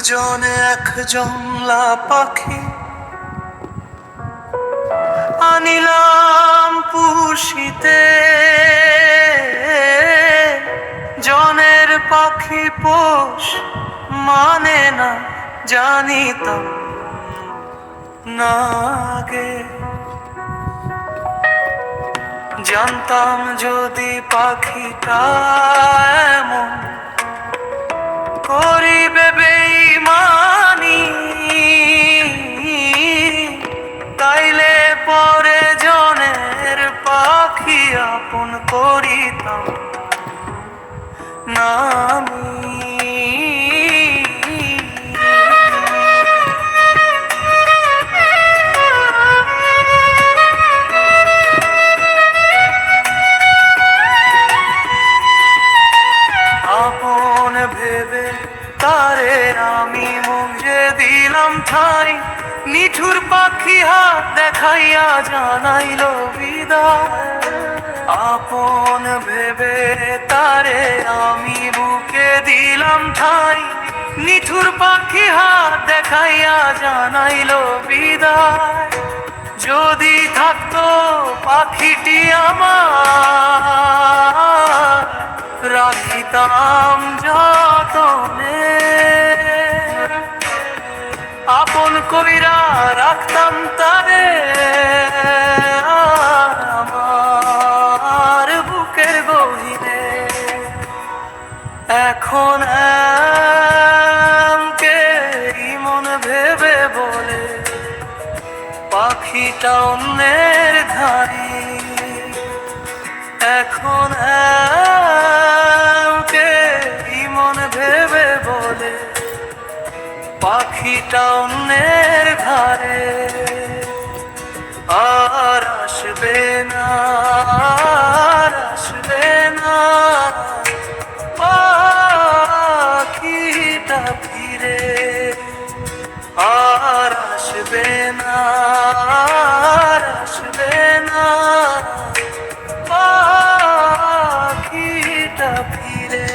দুজনে এক জমলা পাখি আনিলাম পুষিতে। জনের পাখি পোষ মানে না জানিতাম না গে। জানতাম যদি পাখিটা এমন করিবে বেঈমানি, তাইলে পরে জনের পাখি আপন করিতাম না আমি। আপন ভেবে তারে আমি মুখে দিলাম ঠাই। নিঠুর পাখি হাত দেখাইয়া জানাইল বিদায়। আপন ভেবে তারে আমি বুকে দিলাম ঠাই। নিঠুর পাখি হাত দেখাইয়া জানাইল বিদায়। যদি থাকতো পাখিটি আমার রাখিতাম যতনে। আপন কইরা রাখতাম তারে আমার বুকের গহীনে। এখন কে মন ভেবে বলে পাখিটা অন্যের ধারি। এখন কে মন ভেবে বলে পাখিটা অন্যের ধারে। আর আসবে না, আর আসবে না পাখিটা ফিরে। আর আসবে না, আর আসবে না পাখিটা ফিরে।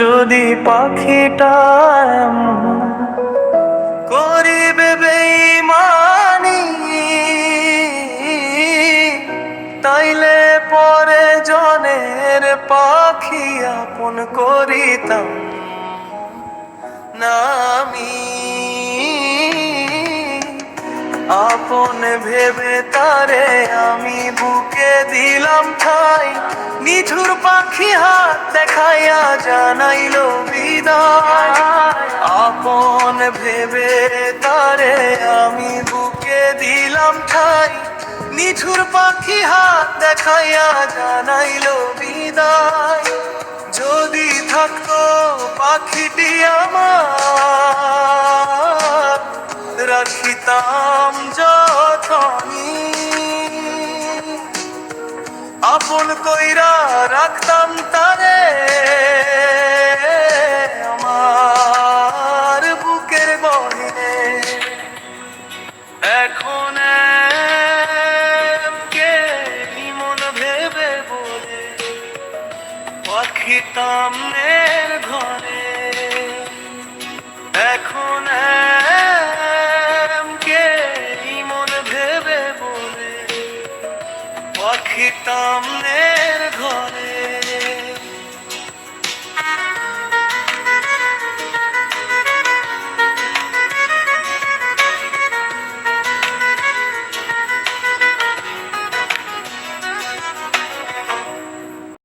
যদি পাখিটা করিবে বেঈমানি, তাইলে পরে জনের পাখি আপন করিতাম না আমি। আপন ভেবে তারে আমি বুকে দিলাম ঠাই। নিঠুর পাখি হাত দেখাইয়া জানাইল বিদায়। আপন ভেবে তারে আমি বুকে দিলাম ঠাই। নিঠুর পাখি হাত দেখাইয়া জানাইল বিদায়। যদি থাকতো পাখিটি আমার রাখিতাম যতনি। আপন কইরা রাখতাম তারে আমার বুকের গহীনে। এখন কে মন ভেবে বলে পাখিতাম নের ঘরে। এখন কে মন ভেবে বলে পাখিতাম নের ঘরে।